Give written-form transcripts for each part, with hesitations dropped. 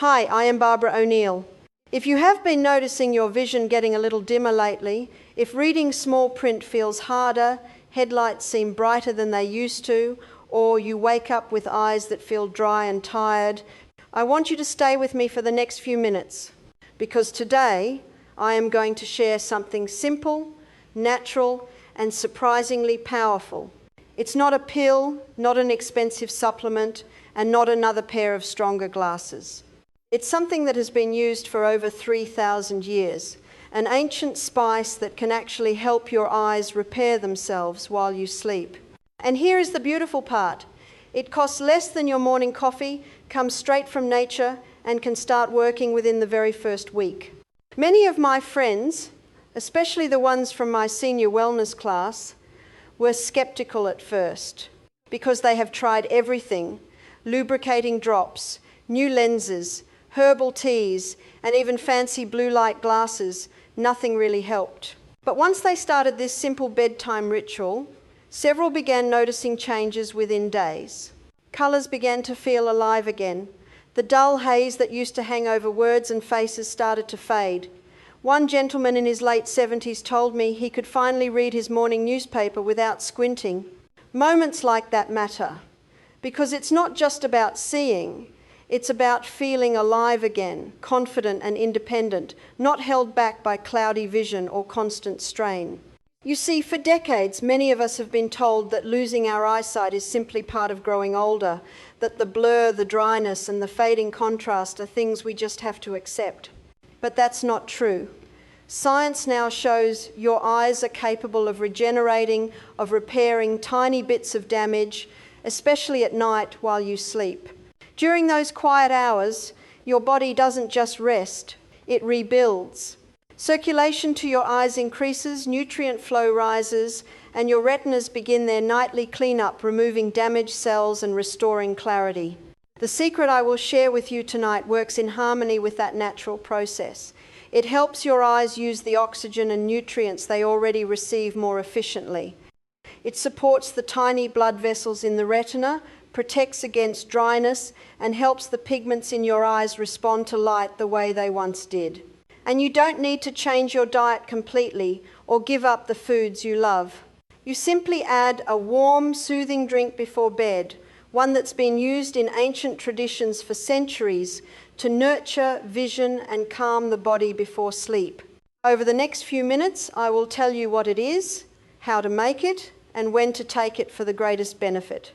Hi, I am Barbara O'Neill. If you have been noticing your vision getting a little dimmer lately, if reading small print feels harder, headlights seem brighter than they used to, or you wake up with eyes that feel dry and tired, I want you to stay with me for the next few minutes, because today I am going to share something simple, natural, and surprisingly powerful. It's not a pill, not an expensive supplement, and not another pair of stronger glasses. It's something that has been used for over 3,000 years, an ancient spice that can actually help your eyes repair themselves while you sleep. And here is the beautiful part. It costs less than your morning coffee, comes straight from nature, and can start working within the very first week. Many of my friends, especially the ones from my senior wellness class, were skeptical at first because they have tried everything: lubricating drops, new lenses, herbal teas, and even fancy blue light glasses. Nothing really helped. But once they started this simple bedtime ritual, several began noticing changes within days. Colours began to feel alive again. The dull haze that used to hang over words and faces started to fade. One gentleman in his late 70s told me he could finally read his morning newspaper without squinting. Moments like that matter, because it's not just about seeing, it's about feeling alive again, confident and independent, not held back by cloudy vision or constant strain. You see, for decades, many of us have been told that losing our eyesight is simply part of growing older, that the blur, the dryness, and the fading contrast are things we just have to accept. But that's not true. Science now shows your eyes are capable of regenerating, of repairing tiny bits of damage, especially at night while you sleep. During those quiet hours, your body doesn't just rest, it rebuilds. Circulation to your eyes increases, nutrient flow rises, and your retinas begin their nightly cleanup, removing damaged cells and restoring clarity. The secret I will share with you tonight works in harmony with that natural process. It helps your eyes use the oxygen and nutrients they already receive more efficiently. It supports the tiny blood vessels in the retina, protects against dryness, and helps the pigments in your eyes respond to light the way they once did. And you don't need to change your diet completely or give up the foods you love. You simply add a warm, soothing drink before bed, one that's been used in ancient traditions for centuries to nurture vision and calm the body before sleep. Over the next few minutes, I will tell you what it is, how to make it, and when to take it for the greatest benefit.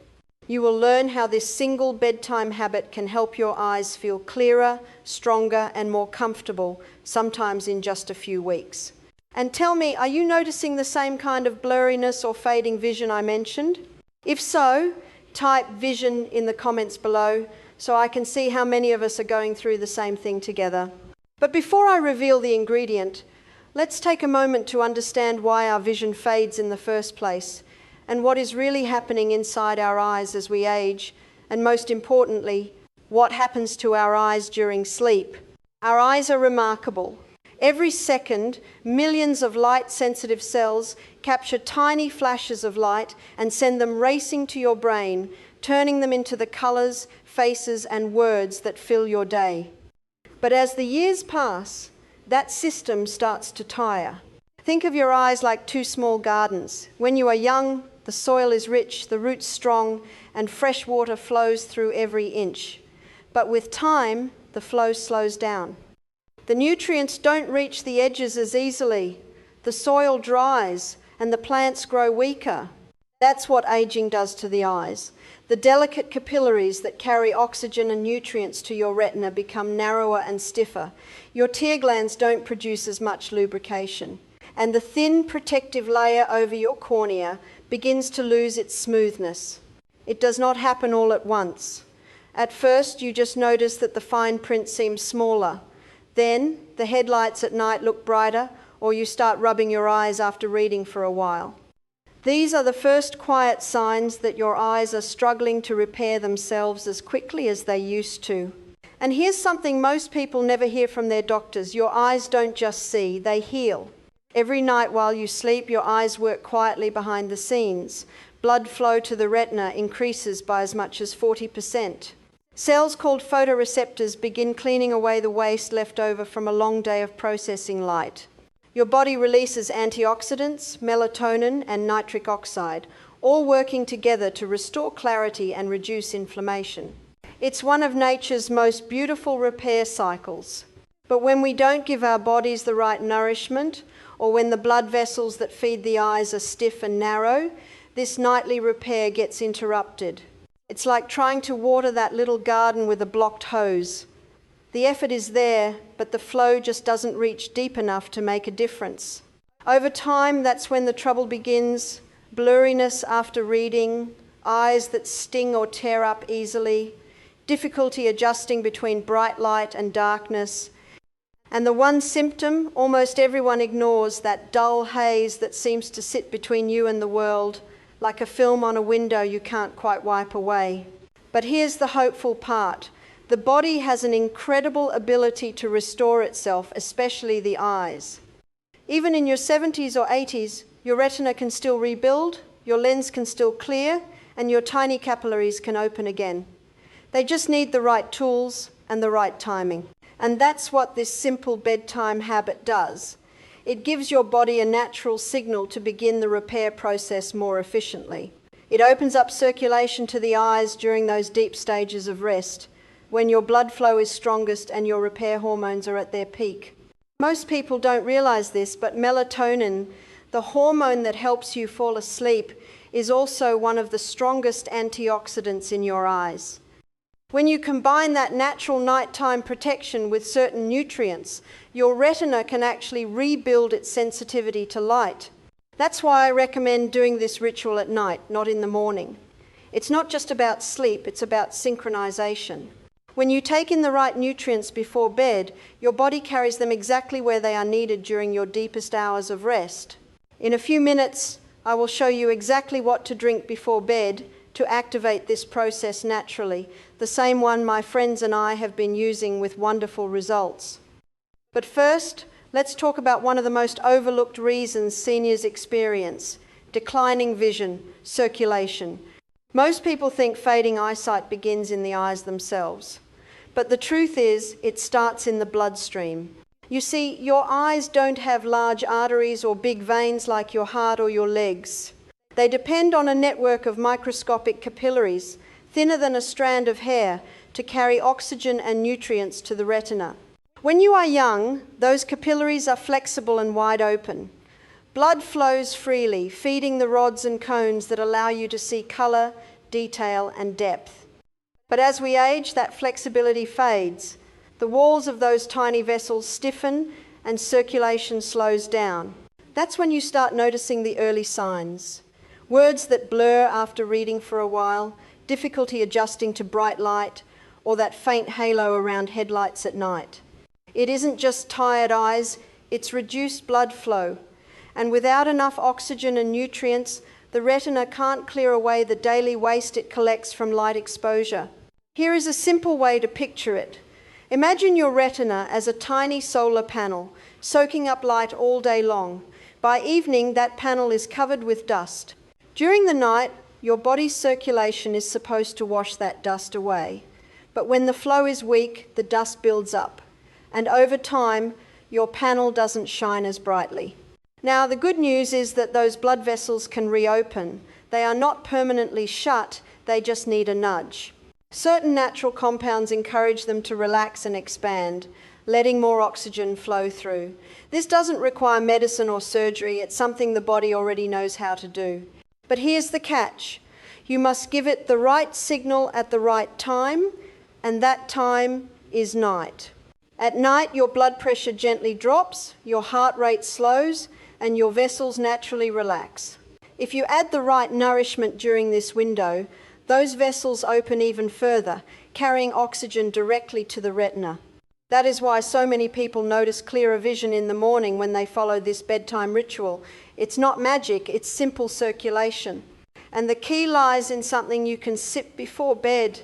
You will learn how this single bedtime habit can help your eyes feel clearer, stronger, and more comfortable, sometimes in just a few weeks. And tell me, are you noticing the same kind of blurriness or fading vision I mentioned? If so, type vision in the comments below so I can see how many of us are going through the same thing together. But before I reveal the ingredient, let's take a moment to understand why our vision fades in the first place, and what is really happening inside our eyes as we age, and most importantly, what happens to our eyes during sleep. Our eyes are remarkable. Every second, millions of light-sensitive cells capture tiny flashes of light and send them racing to your brain, turning them into the colors, faces, and words that fill your day. But as the years pass, that system starts to tire. Think of your eyes like two small gardens. When you are young, the soil is rich, the roots strong, and fresh water flows through every inch. But with time, the flow slows down. The nutrients don't reach the edges as easily. The soil dries, and the plants grow weaker. That's what aging does to the eyes. The delicate capillaries that carry oxygen and nutrients to your retina become narrower and stiffer. Your tear glands don't produce as much lubrication. And the thin protective layer over your cornea begins to lose its smoothness. It does not happen all at once. At first, you just notice that the fine print seems smaller. Then, the headlights at night look brighter, or you start rubbing your eyes after reading for a while. These are the first quiet signs that your eyes are struggling to repair themselves as quickly as they used to. And here's something most people never hear from their doctors. Your eyes don't just see, they heal. Every night while you sleep, your eyes work quietly behind the scenes. Blood flow to the retina increases by as much as 40%. Cells called photoreceptors begin cleaning away the waste left over from a long day of processing light. Your body releases antioxidants, melatonin, and nitric oxide, all working together to restore clarity and reduce inflammation. It's one of nature's most beautiful repair cycles. But when we don't give our bodies the right nourishment, or when the blood vessels that feed the eyes are stiff and narrow, this nightly repair gets interrupted. It's like trying to water that little garden with a blocked hose. The effort is there, but the flow just doesn't reach deep enough to make a difference. Over time, that's when the trouble begins: blurriness after reading, eyes that sting or tear up easily, difficulty adjusting between bright light and darkness. And the one symptom almost everyone ignores, that dull haze that seems to sit between you and the world, like a film on a window you can't quite wipe away. But here's the hopeful part. The body has an incredible ability to restore itself, especially the eyes. Even in your 70s or 80s, your retina can still rebuild, your lens can still clear, and your tiny capillaries can open again. They just need the right tools and the right timing. And that's what this simple bedtime habit does. It gives your body a natural signal to begin the repair process more efficiently. It opens up circulation to the eyes during those deep stages of rest, when your blood flow is strongest and your repair hormones are at their peak. Most people don't realize this, but melatonin, the hormone that helps you fall asleep, is also one of the strongest antioxidants in your eyes. When you combine that natural nighttime protection with certain nutrients, your retina can actually rebuild its sensitivity to light. That's why I recommend doing this ritual at night, not in the morning. It's not just about sleep, it's about synchronization. When you take in the right nutrients before bed, your body carries them exactly where they are needed during your deepest hours of rest. In a few minutes, I will show you exactly what to drink before bed to activate this process naturally, the same one my friends and I have been using with wonderful results. But first, let's talk about one of the most overlooked reasons seniors experience: declining vision, circulation. Most people think fading eyesight begins in the eyes themselves. But the truth is, it starts in the bloodstream. You see, your eyes don't have large arteries or big veins like your heart or your legs. They depend on a network of microscopic capillaries, thinner than a strand of hair, to carry oxygen and nutrients to the retina. When you are young, those capillaries are flexible and wide open. Blood flows freely, feeding the rods and cones that allow you to see color, detail, and depth. But as we age, that flexibility fades. The walls of those tiny vessels stiffen and circulation slows down. That's when you start noticing the early signs. Words that blur after reading for a while, difficulty adjusting to bright light, or that faint halo around headlights at night. It isn't just tired eyes, it's reduced blood flow. And without enough oxygen and nutrients, the retina can't clear away the daily waste it collects from light exposure. Here is a simple way to picture it. Imagine your retina as a tiny solar panel, soaking up light all day long. By evening, that panel is covered with dust. During the night, your body's circulation is supposed to wash that dust away. But when the flow is weak, the dust builds up. And over time, your panel doesn't shine as brightly. Now, the good news is that those blood vessels can reopen. They are not permanently shut, they just need a nudge. Certain natural compounds encourage them to relax and expand, letting more oxygen flow through. This doesn't require medicine or surgery, it's something the body already knows how to do. But here's the catch. You must give it the right signal at the right time, and that time is night. At night, your blood pressure gently drops, your heart rate slows, and your vessels naturally relax. If you add the right nourishment during this window, those vessels open even further, carrying oxygen directly to the retina. That is why so many people notice clearer vision in the morning when they follow this bedtime ritual. It's not magic, it's simple circulation. And the key lies in something you can sip before bed,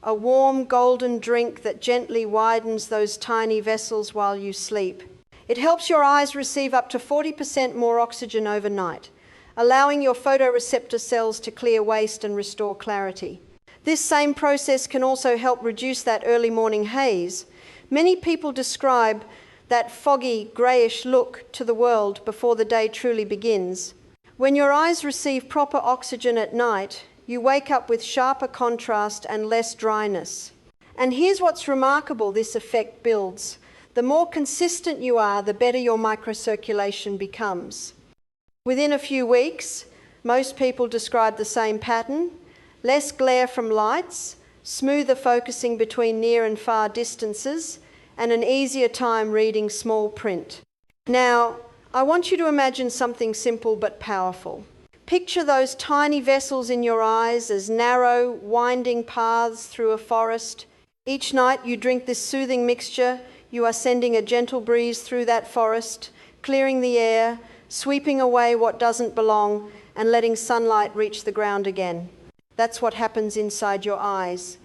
a warm golden drink that gently widens those tiny vessels while you sleep. It helps your eyes receive up to 40% more oxygen overnight, allowing your photoreceptor cells to clear waste and restore clarity. This same process can also help reduce that early morning haze. Many people describe that foggy, greyish look to the world before the day truly begins. When your eyes receive proper oxygen at night, you wake up with sharper contrast and less dryness. And here's what's remarkable this effect builds. The more consistent you are, the better your microcirculation becomes. Within a few weeks, most people describe the same pattern: less glare from lights, smoother focusing between near and far distances, and an easier time reading small print. Now, I want you to imagine something simple but powerful. Picture those tiny vessels in your eyes as narrow, winding paths through a forest. Each night you drink this soothing mixture, you are sending a gentle breeze through that forest, clearing the air, sweeping away what doesn't belong, and letting sunlight reach the ground again. That's what happens inside your eyes.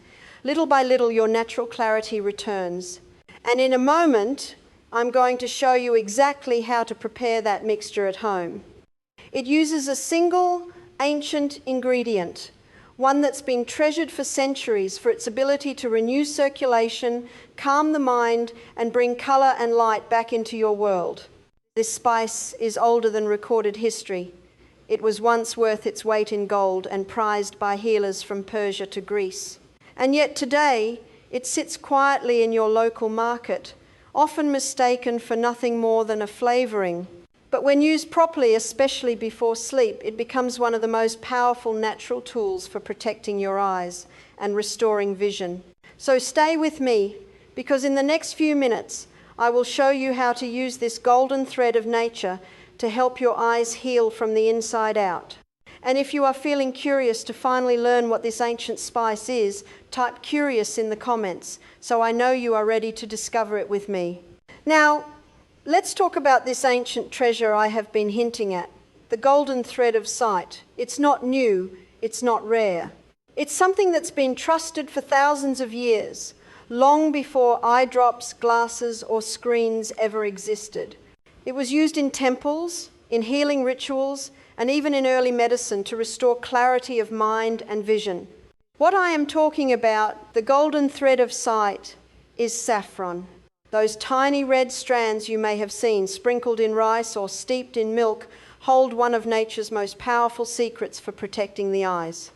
Little by little, your natural clarity returns. And in a moment, I'm going to show you exactly how to prepare that mixture at home. It uses a single ancient ingredient, one that's been treasured for centuries for its ability to renew circulation, calm the mind, and bring colour and light back into your world. This spice is older than recorded history. It was once worth its weight in gold and prized by healers from Persia to Greece. And yet today, it sits quietly in your local market, often mistaken for nothing more than a flavouring. But when used properly, especially before sleep, it becomes one of the most powerful natural tools for protecting your eyes and restoring vision. So stay with me, because in the next few minutes, I will show you how to use this golden thread of nature to help your eyes heal from the inside out. And if you are feeling curious to finally learn what this ancient spice is, type curious in the comments, so I know you are ready to discover it with me. Now, let's talk about this ancient treasure I have been hinting at, the golden thread of sight. It's not new, it's not rare. It's something that's been trusted for thousands of years, long before eye drops, glasses, or screens ever existed. It was used in temples, in healing rituals, and even in early medicine to restore clarity of mind and vision. What I am talking about, the golden thread of sight, is saffron. Those tiny red strands you may have seen sprinkled in rice or steeped in milk hold one of nature's most powerful secrets for protecting the eyes.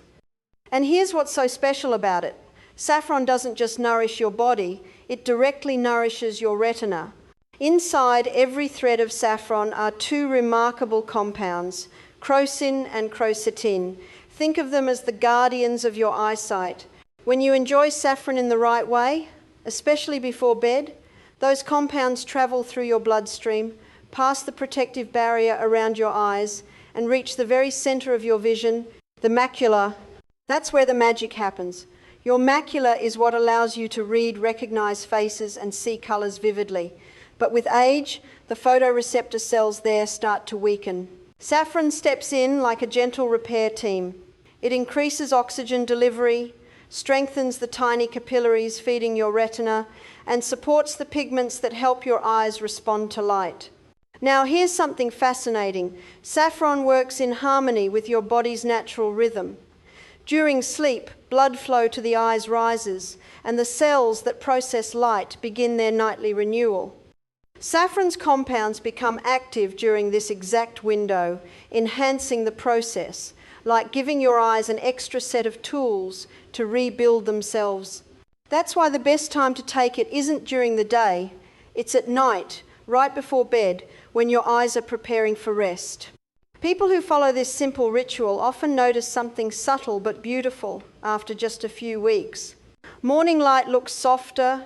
And here's what's so special about it. Saffron doesn't just nourish your body, it directly nourishes your retina. Inside every thread of saffron are two remarkable compounds, crocin and crocetin. Think of them as the guardians of your eyesight. When you enjoy saffron in the right way, especially before bed, those compounds travel through your bloodstream, past the protective barrier around your eyes, and reach the very center of your vision, the macula. That's where the magic happens. Your macula is what allows you to read, recognize faces, and see colors vividly. But with age, the photoreceptor cells there start to weaken. Saffron steps in like a gentle repair team. It increases oxygen delivery, strengthens the tiny capillaries feeding your retina, and supports the pigments that help your eyes respond to light. Now, here's something fascinating. Saffron works in harmony with your body's natural rhythm. During sleep, blood flow to the eyes rises, and the cells that process light begin their nightly renewal. Saffron's compounds become active during this exact window, enhancing the process, like giving your eyes an extra set of tools to rebuild themselves. That's why the best time to take it isn't during the day, it's at night, right before bed, when your eyes are preparing for rest. People who follow this simple ritual often notice something subtle but beautiful after just a few weeks. Morning light looks softer,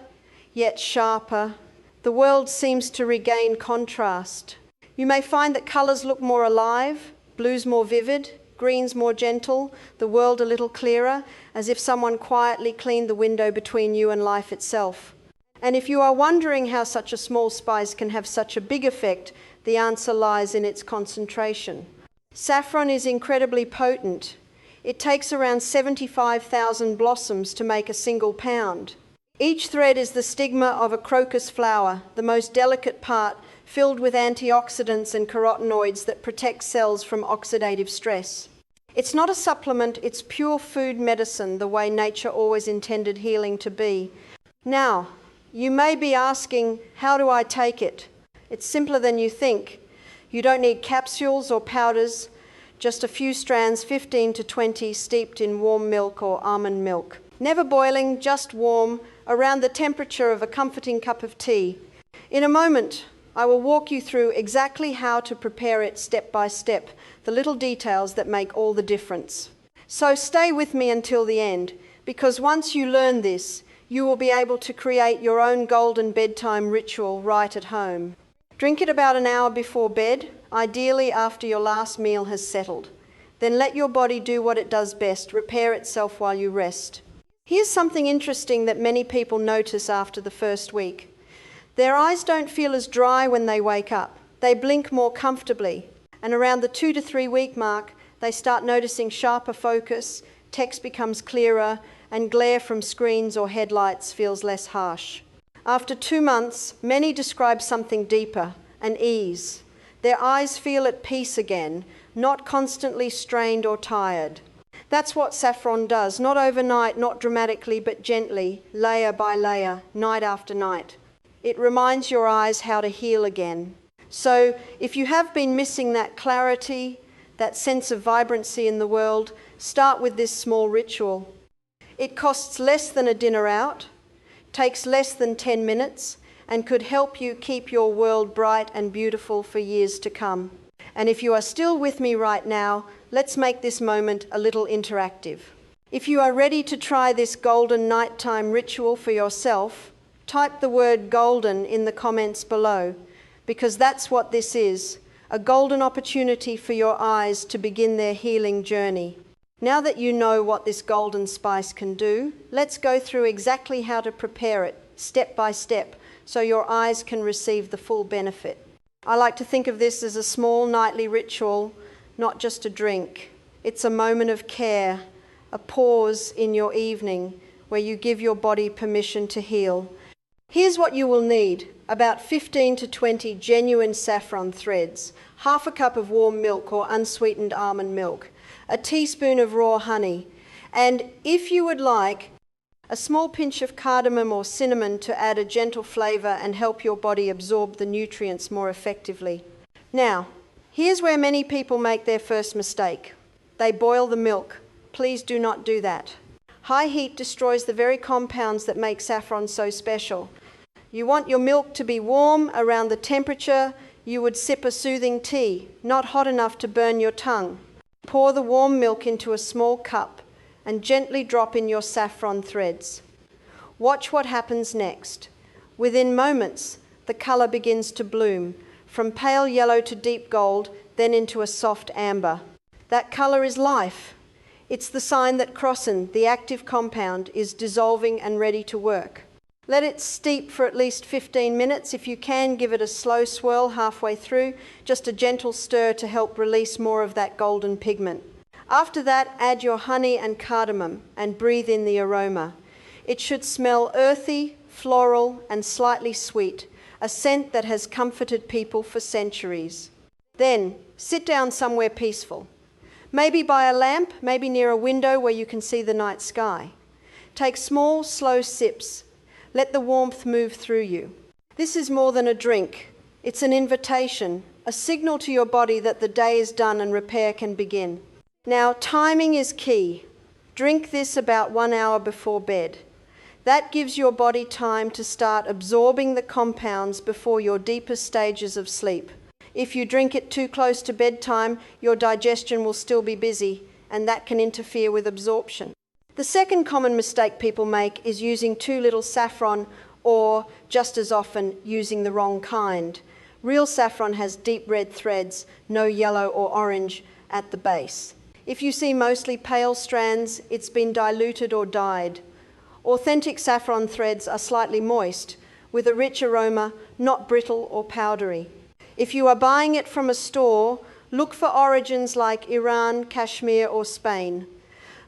yet sharper. The world seems to regain contrast. You may find that colours look more alive, blues more vivid, greens more gentle, the world a little clearer, as if someone quietly cleaned the window between you and life itself. And if you are wondering how such a small spice can have such a big effect, the answer lies in its concentration. Saffron is incredibly potent. It takes around 75,000 blossoms to make a single pound. Each thread is the stigma of a crocus flower, the most delicate part, filled with antioxidants and carotenoids that protect cells from oxidative stress. It's not a supplement, it's pure food medicine, the way nature always intended healing to be. Now, you may be asking, how do I take it? It's simpler than you think. You don't need capsules or powders, just a few strands, 15 to 20, steeped in warm milk or almond milk. Never boiling, just warm, around the temperature of a comforting cup of tea. In a moment, I will walk you through exactly how to prepare it step by step, the little details that make all the difference. So stay with me until the end, because once you learn this, you will be able to create your own golden bedtime ritual right at home. Drink it about an hour before bed, ideally after your last meal has settled. Then let your body do what it does best, repair itself while you rest. Here's something interesting that many people notice after the first week. Their eyes don't feel as dry when they wake up. They blink more comfortably. And around the 2 to 3 week mark, they start noticing sharper focus, text becomes clearer, and glare from screens or headlights feels less harsh. After 2 months, many describe something deeper, an ease. Their eyes feel at peace again, not constantly strained or tired. That's what saffron does, not overnight, not dramatically, but gently, layer by layer, night after night. It reminds your eyes how to heal again. So if you have been missing that clarity, that sense of vibrancy in the world, start with this small ritual. It costs less than a dinner out, takes less than 10 minutes, and could help you keep your world bright and beautiful for years to come. And if you are still with me right now, let's make this moment a little interactive. If you are ready to try this golden nighttime ritual for yourself, type the word golden in the comments below, because that's what this is, a golden opportunity for your eyes to begin their healing journey. Now that you know what this golden spice can do, let's go through exactly how to prepare it, step by step, so your eyes can receive the full benefit. I like to think of this as a small nightly ritual, not just a drink. It's a moment of care, a pause in your evening where you give your body permission to heal. Here's what you will need: about 15 to 20 genuine saffron threads, half a cup of warm milk or unsweetened almond milk, a teaspoon of raw honey, and if you would like, a small pinch of cardamom or cinnamon to add a gentle flavour and help your body absorb the nutrients more effectively. Now, here's where many people make their first mistake. They boil the milk. Please do not do that. High heat destroys the very compounds that make saffron so special. You want your milk to be warm, around the temperature you would sip a soothing tea, not hot enough to burn your tongue. Pour the warm milk into a small cup and gently drop in your saffron threads. Watch what happens next. Within moments, the colour begins to bloom, from pale yellow to deep gold, then into a soft amber. That colour is life. It's the sign that crocin, the active compound, is dissolving and ready to work. Let it steep for at least 15 minutes. If you can, give it a slow swirl halfway through, just a gentle stir to help release more of that golden pigment. After that, add your honey and cardamom and breathe in the aroma. It should smell earthy, floral, and slightly sweet, a scent that has comforted people for centuries. Then, sit down somewhere peaceful. Maybe by a lamp, maybe near a window where you can see the night sky. Take small, slow sips. Let the warmth move through you. This is more than a drink. It's an invitation, a signal to your body that the day is done and repair can begin. Now, timing is key. Drink this about 1 hour before bed. That gives your body time to start absorbing the compounds before your deepest stages of sleep. If you drink it too close to bedtime, your digestion will still be busy, and that can interfere with absorption. The second common mistake people make is using too little saffron, or, just as often, using the wrong kind. Real saffron has deep red threads, no yellow or orange at the base. If you see mostly pale strands, it's been diluted or dyed. Authentic saffron threads are slightly moist, with a rich aroma, not brittle or powdery. If you are buying it from a store, look for origins like Iran, Kashmir, or Spain.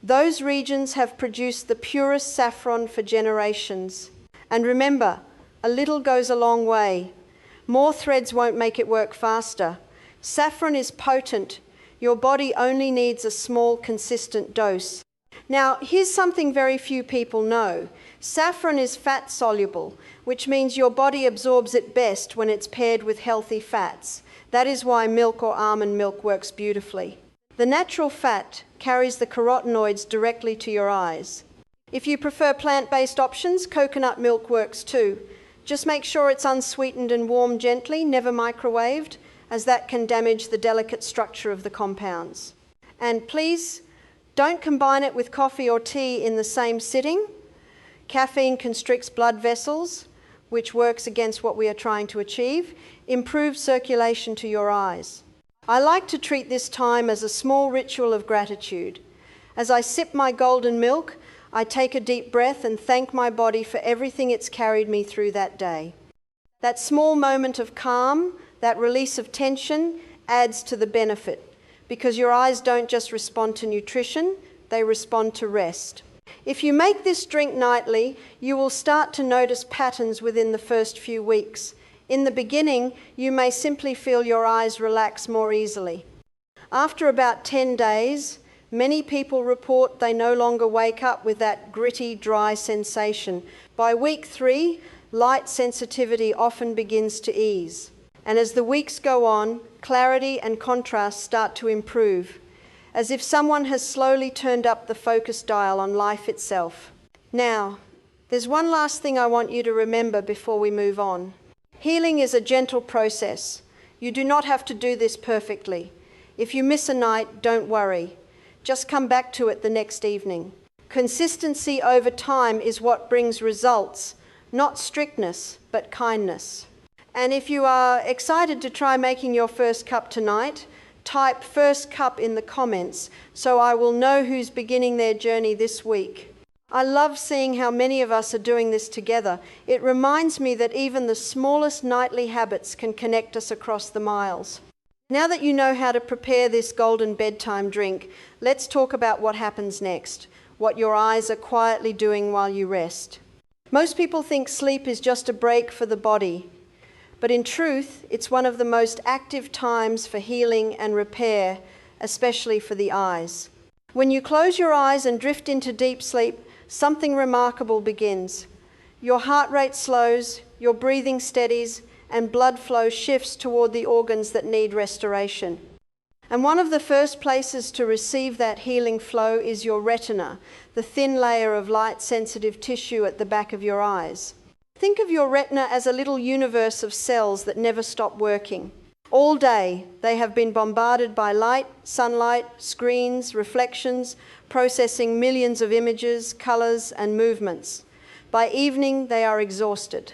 Those regions have produced the purest saffron for generations. And remember, a little goes a long way. More threads won't make it work faster. Saffron is potent. Your body only needs a small, consistent dose. Now, here's something very few people know. Saffron is fat soluble, which means your body absorbs it best when it's paired with healthy fats. That is why milk or almond milk works beautifully. The natural fat carries the carotenoids directly to your eyes. If you prefer plant-based options, coconut milk works too. Just make sure it's unsweetened and warmed gently, never microwaved, as that can damage the delicate structure of the compounds. And please, don't combine it with coffee or tea in the same sitting. Caffeine constricts blood vessels, which works against what we are trying to achieve, improves circulation to your eyes. I like to treat this time as a small ritual of gratitude. As I sip my golden milk, I take a deep breath and thank my body for everything it's carried me through that day. That small moment of calm, that release of tension, adds to the benefit, because your eyes don't just respond to nutrition, they respond to rest. If you make this drink nightly, you will start to notice patterns within the first few weeks. In the beginning, you may simply feel your eyes relax more easily. After about 10 days, many people report they no longer wake up with that gritty, dry sensation. By week 3, light sensitivity often begins to ease. And as the weeks go on, clarity and contrast start to improve, as if someone has slowly turned up the focus dial on life itself. Now, there's one last thing I want you to remember before we move on. Healing is a gentle process. You do not have to do this perfectly. If you miss a night, don't worry. Just come back to it the next evening. Consistency over time is what brings results, not strictness, but kindness. And if you are excited to try making your first cup tonight, type first cup in the comments so I will know who's beginning their journey this week. I love seeing how many of us are doing this together. It reminds me that even the smallest nightly habits can connect us across the miles. Now that you know how to prepare this golden bedtime drink, let's talk about what happens next, what your eyes are quietly doing while you rest. Most people think sleep is just a break for the body, but in truth, it's one of the most active times for healing and repair, especially for the eyes. When you close your eyes and drift into deep sleep, something remarkable begins. Your heart rate slows, your breathing steadies, and blood flow shifts toward the organs that need restoration. And one of the first places to receive that healing flow is your retina, the thin layer of light-sensitive tissue at the back of your eyes. Think of your retina as a little universe of cells that never stop working. All day, they have been bombarded by light, sunlight, screens, reflections, processing millions of images, colors, and movements. By evening, they are exhausted.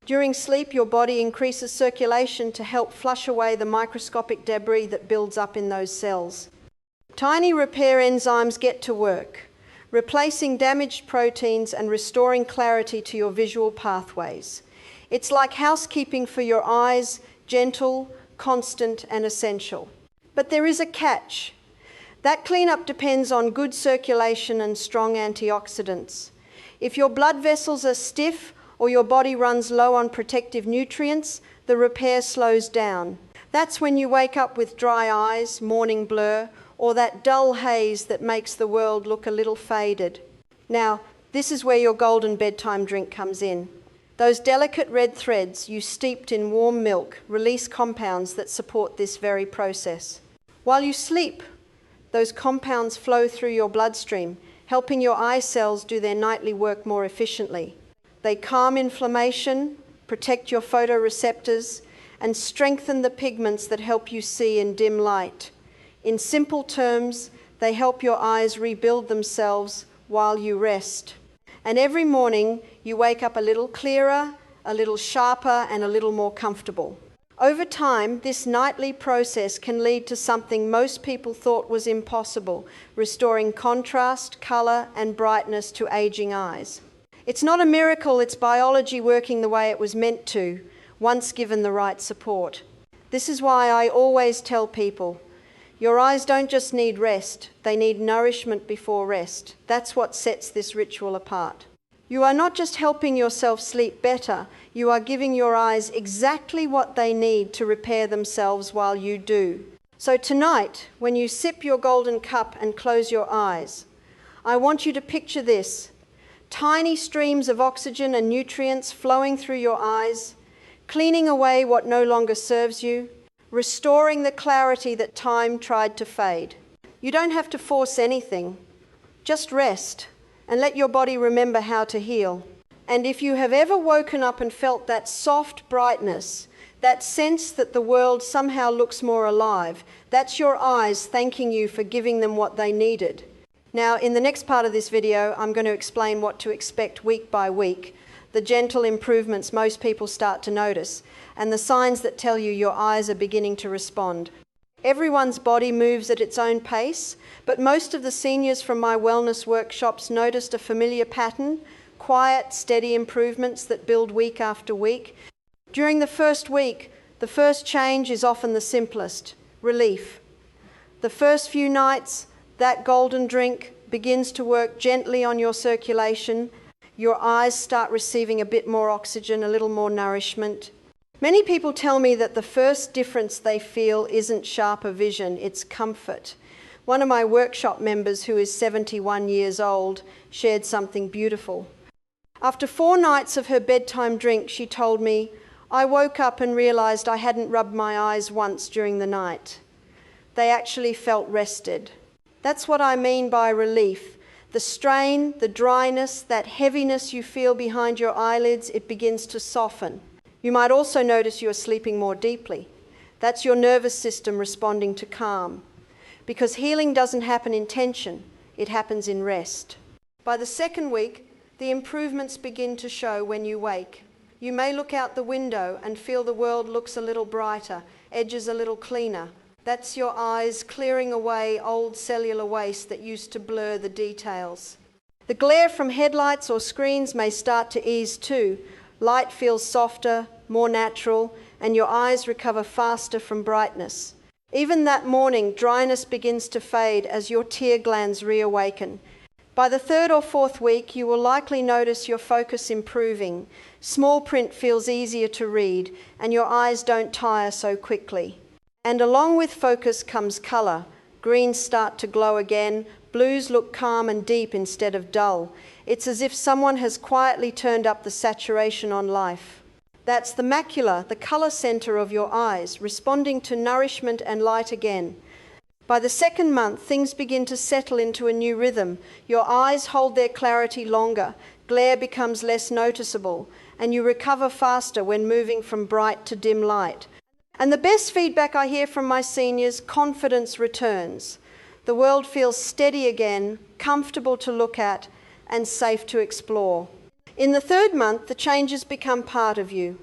During sleep, your body increases circulation to help flush away the microscopic debris that builds up in those cells. Tiny repair enzymes get to work, replacing damaged proteins and restoring clarity to your visual pathways. It's like housekeeping for your eyes, gentle, constant, and essential. But there is a catch. That cleanup depends on good circulation and strong antioxidants. If your blood vessels are stiff or your body runs low on protective nutrients, the repair slows down. That's when you wake up with dry eyes, morning blur, or that dull haze that makes the world look a little faded. Now, this is where your golden bedtime drink comes in. Those delicate red threads you steeped in warm milk release compounds that support this very process. While you sleep, those compounds flow through your bloodstream, helping your eye cells do their nightly work more efficiently. They calm inflammation, protect your photoreceptors, and strengthen the pigments that help you see in dim light. In simple terms, they help your eyes rebuild themselves while you rest. And every morning, you wake up a little clearer, a little sharper, and a little more comfortable. Over time, this nightly process can lead to something most people thought was impossible, restoring contrast, color, and brightness to aging eyes. It's not a miracle, it's biology working the way it was meant to, once given the right support. This is why I always tell people, your eyes don't just need rest, they need nourishment before rest. That's what sets this ritual apart. You are not just helping yourself sleep better, you are giving your eyes exactly what they need to repair themselves while you do. So tonight, when you sip your golden cup and close your eyes, I want you to picture this: tiny streams of oxygen and nutrients flowing through your eyes, cleaning away what no longer serves you, restoring the clarity that time tried to fade. You don't have to force anything. Just rest and let your body remember how to heal. And if you have ever woken up and felt that soft brightness, that sense that the world somehow looks more alive, that's your eyes thanking you for giving them what they needed. Now, in the next part of this video, I'm going to explain what to expect week by week, the gentle improvements most people start to notice, and the signs that tell you your eyes are beginning to respond. Everyone's body moves at its own pace, but most of the seniors from my wellness workshops noticed a familiar pattern: quiet, steady improvements that build week after week. During the first week, the first change is often the simplest: relief. The first few nights, that golden drink begins to work gently on your circulation. Your eyes start receiving a bit more oxygen, a little more nourishment. Many people tell me that the first difference they feel isn't sharper vision, it's comfort. One of my workshop members, who is 71 years old, shared something beautiful. After 4 nights of her bedtime drink, she told me, "I woke up and realized I hadn't rubbed my eyes once during the night. They actually felt rested." That's what I mean by relief. The strain, the dryness, that heaviness you feel behind your eyelids, it begins to soften. You might also notice you are sleeping more deeply. That's your nervous system responding to calm. Because healing doesn't happen in tension, it happens in rest. By the second week, the improvements begin to show when you wake. You may look out the window and feel the world looks a little brighter, edges a little cleaner. That's your eyes clearing away old cellular waste that used to blur the details. The glare from headlights or screens may start to ease too. Light feels softer, more natural, and your eyes recover faster from brightness. Even that morning, dryness begins to fade as your tear glands reawaken. By the 3rd or 4th week, you will likely notice your focus improving. Small print feels easier to read, and your eyes don't tire so quickly. And along with focus comes color. Greens start to glow again. Blues look calm and deep instead of dull. It's as if someone has quietly turned up the saturation on life. That's the macula, the color center of your eyes, responding to nourishment and light again. By the 2nd month, things begin to settle into a new rhythm. Your eyes hold their clarity longer. Glare becomes less noticeable, and you recover faster when moving from bright to dim light. And the best feedback I hear from my seniors: confidence returns. The world feels steady again, comfortable to look at, and safe to explore. In the 3rd month, the changes become part of you.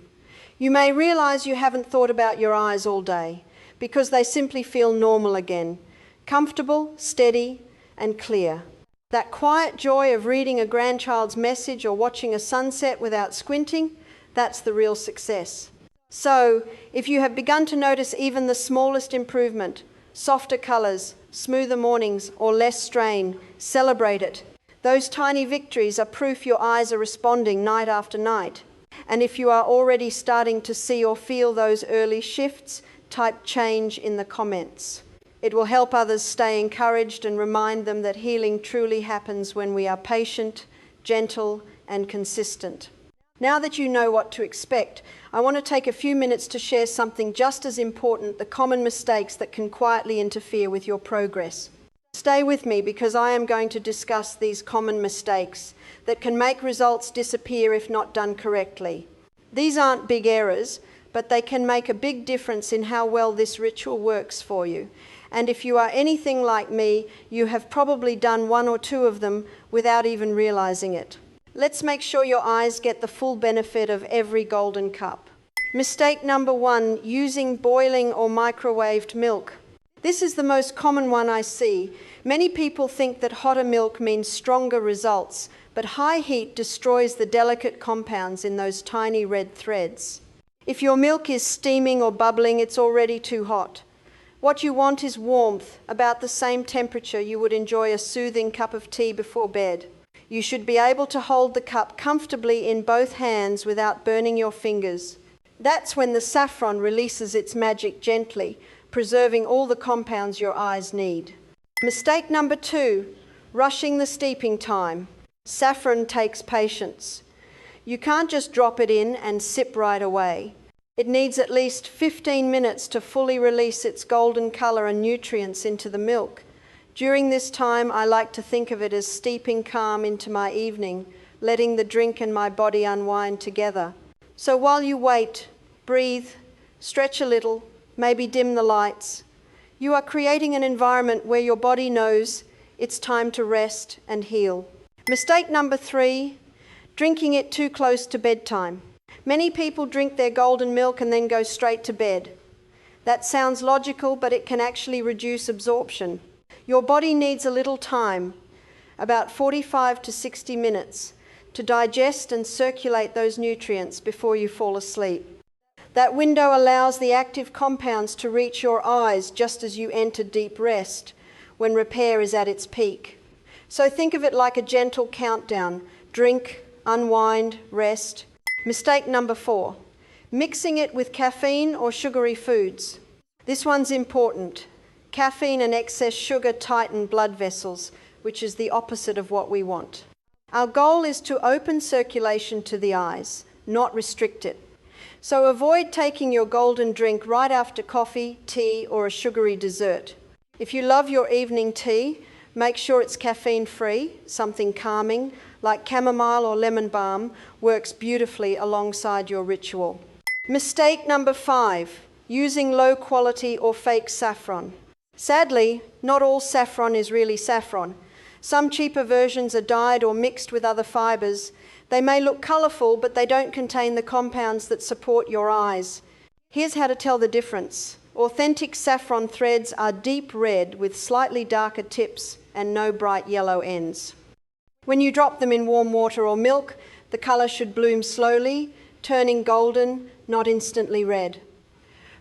You may realize you haven't thought about your eyes all day because they simply feel normal again, comfortable, steady, and clear. That quiet joy of reading a grandchild's message or watching a sunset without squinting, that's the real success. So, if you have begun to notice even the smallest improvement, softer colors, smoother mornings, or less strain, celebrate it. Those tiny victories are proof your eyes are responding night after night. And if you are already starting to see or feel those early shifts, type change in the comments. It will help others stay encouraged and remind them that healing truly happens when we are patient, gentle, and consistent. Now that you know what to expect, I want to take a few minutes to share something just as important: the common mistakes that can quietly interfere with your progress. Stay with me, because I am going to discuss these common mistakes that can make results disappear if not done correctly. These aren't big errors, but they can make a big difference in how well this ritual works for you. And if you are anything like me, you have probably done 1 or 2 of them without even realizing it. Let's make sure your eyes get the full benefit of every golden cup. Mistake number 1, using boiling or microwaved milk. This is the most common one I see. Many people think that hotter milk means stronger results, but high heat destroys the delicate compounds in those tiny red threads. If your milk is steaming or bubbling, it's already too hot. What you want is warmth, about the same temperature you would enjoy a soothing cup of tea before bed. You should be able to hold the cup comfortably in both hands without burning your fingers. That's when the saffron releases its magic gently, preserving all the compounds your eyes need. Mistake number 2, rushing the steeping time. Saffron takes patience. You can't just drop it in and sip right away. It needs at least 15 minutes to fully release its golden color and nutrients into the milk. During this time, I like to think of it as steeping calm into my evening, letting the drink and my body unwind together. So while you wait, breathe, stretch a little, maybe dim the lights. You are creating an environment where your body knows it's time to rest and heal. Mistake number 3, drinking it too close to bedtime. Many people drink their golden milk and then go straight to bed. That sounds logical, but it can actually reduce absorption. Your body needs a little time, about 45 to 60 minutes, to digest and circulate those nutrients before you fall asleep. That window allows the active compounds to reach your eyes just as you enter deep rest, when repair is at its peak. So think of it like a gentle countdown. Drink, unwind, rest. Mistake number 4, mixing it with caffeine or sugary foods. This one's important. Caffeine and excess sugar tighten blood vessels, which is the opposite of what we want. Our goal is to open circulation to the eyes, not restrict it. So avoid taking your golden drink right after coffee, tea, or a sugary dessert. If you love your evening tea, make sure it's caffeine-free. Something calming, like chamomile or lemon balm, works beautifully alongside your ritual. Mistake number 5, using low-quality or fake saffron. Sadly, not all saffron is really saffron. Some cheaper versions are dyed or mixed with other fibers. They may look colourful, but they don't contain the compounds that support your eyes. Here's how to tell the difference. Authentic saffron threads are deep red with slightly darker tips and no bright yellow ends. When you drop them in warm water or milk, the colour should bloom slowly, turning golden, not instantly red.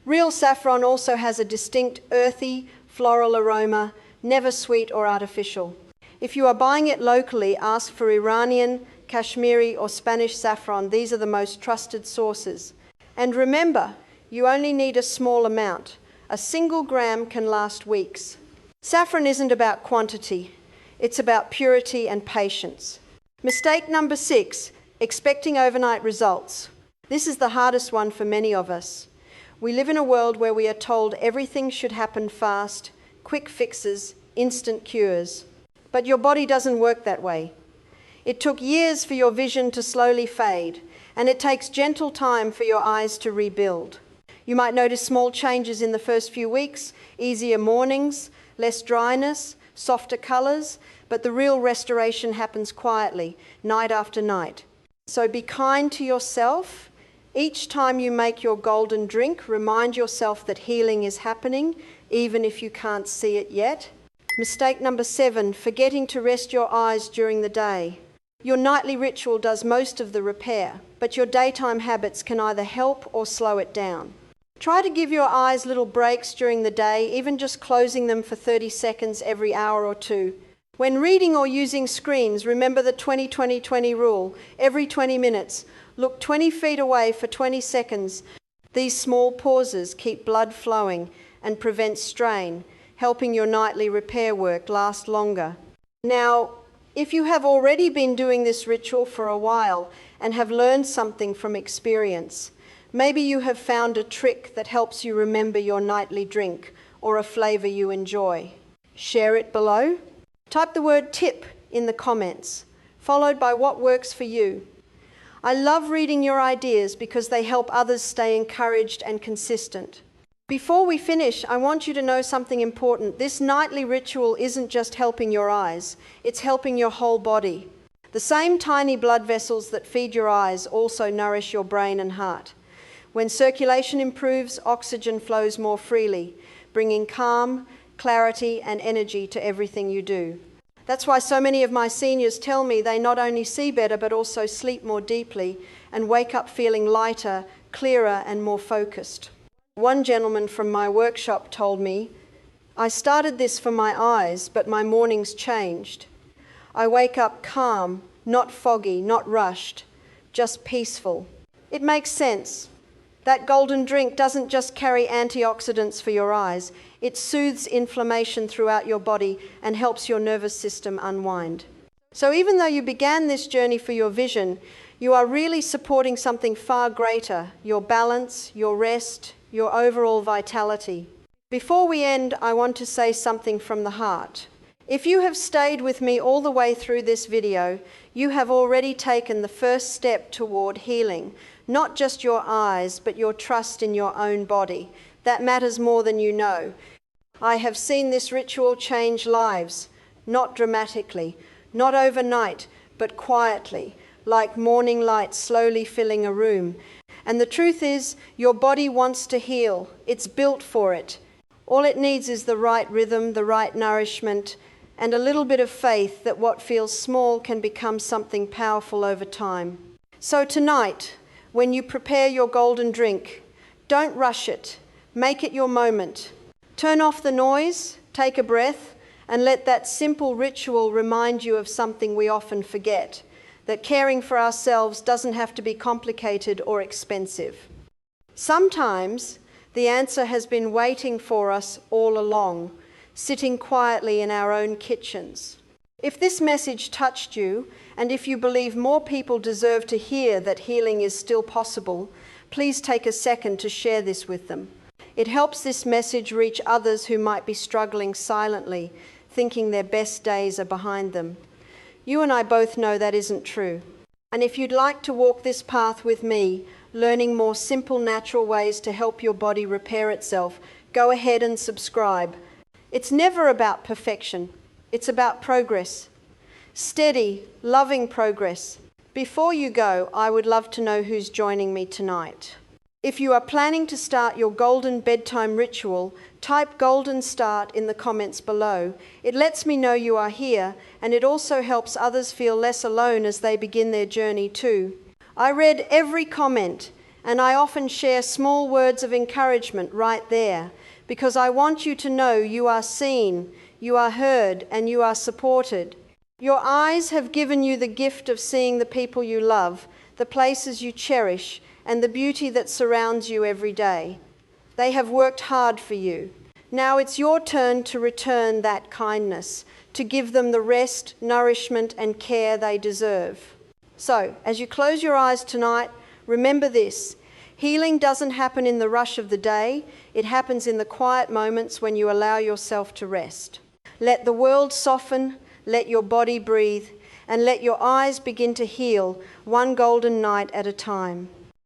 Real saffron also has a distinct earthy, floral aroma, never sweet or artificial. If you are buying it locally, ask for Iranian, Kashmiri or Spanish saffron. These are the most trusted sources. And remember, you only need a small amount. A single gram can last weeks. Saffron isn't about quantity. It's about purity and patience. Mistake number 6, expecting overnight results. This is the hardest one for many of us. We live in a world where we are told everything should happen fast, quick fixes, instant cures. But your body doesn't work that way. It took years for your vision to slowly fade, and it takes gentle time for your eyes to rebuild. You might notice small changes in the first few weeks, easier mornings, less dryness, softer colours, but the real restoration happens quietly, night after night. So be kind to yourself. Each time you make your golden drink, remind yourself that healing is happening, even if you can't see it yet. Mistake number 7, forgetting to rest your eyes during the day. Your nightly ritual does most of the repair, but your daytime habits can either help or slow it down. Try to give your eyes little breaks during the day, even just closing them for 30 seconds every hour or two. When reading or using screens, remember the 20-20-20 rule. Every 20 minutes, look 20 feet away for 20 seconds. These small pauses keep blood flowing and prevent strain, helping your nightly repair work last longer. Now, if you have already been doing this ritual for a while and have learned something from experience, maybe you have found a trick that helps you remember your nightly drink or a flavour you enjoy. Share it below. Type the word tip in the comments, followed by what works for you. I love reading your ideas because they help others stay encouraged and consistent. Before we finish, I want you to know something important. This nightly ritual isn't just helping your eyes, it's helping your whole body. The same tiny blood vessels that feed your eyes also nourish your brain and heart. When circulation improves, oxygen flows more freely, bringing calm, clarity, and energy to everything you do. That's why so many of my seniors tell me they not only see better but also sleep more deeply and wake up feeling lighter, clearer, and more focused. One gentleman from my workshop told me, "I started this for my eyes, but my mornings changed. I wake up calm, not foggy, not rushed, just peaceful." It makes sense. That golden drink doesn't just carry antioxidants for your eyes, it soothes inflammation throughout your body and helps your nervous system unwind. So even though you began this journey for your vision, you are really supporting something far greater, your balance, your rest, your overall vitality. Before we end, I want to say something from the heart. If you have stayed with me all the way through this video, you have already taken the first step toward healing, not just your eyes, but your trust in your own body. That matters more than you know. I have seen this ritual change lives, not dramatically, not overnight, but quietly, like morning light slowly filling a room. And the truth is, your body wants to heal. It's built for it. All it needs is the right rhythm, the right nourishment, and a little bit of faith that what feels small can become something powerful over time. So tonight, when you prepare your golden drink, don't rush it. Make it your moment. Turn off the noise, take a breath, and let that simple ritual remind you of something we often forget, that caring for ourselves doesn't have to be complicated or expensive. Sometimes the answer has been waiting for us all along, sitting quietly in our own kitchens. If this message touched you, and if you believe more people deserve to hear that healing is still possible, please take a second to share this with them. It helps this message reach others who might be struggling silently, thinking their best days are behind them. You and I both know that isn't true. And if you'd like to walk this path with me, learning more simple, natural ways to help your body repair itself, go ahead and subscribe. It's never about perfection. It's about progress. Steady, loving progress. Before you go, I would love to know who's joining me tonight. If you are planning to start your golden bedtime ritual, type GoldenStart in the comments below. It lets me know you are here, and it also helps others feel less alone as they begin their journey too. I read every comment, and I often share small words of encouragement right there, because I want you to know you are seen, you are heard, and you are supported. Your eyes have given you the gift of seeing the people you love, the places you cherish, and the beauty that surrounds you every day. They have worked hard for you. Now it's your turn to return that kindness, to give them the rest, nourishment, and care they deserve. So, as you close your eyes tonight, remember this: healing doesn't happen in the rush of the day. It happens in the quiet moments when you allow yourself to rest. Let the world soften, let your body breathe, and let your eyes begin to heal one golden night at a time.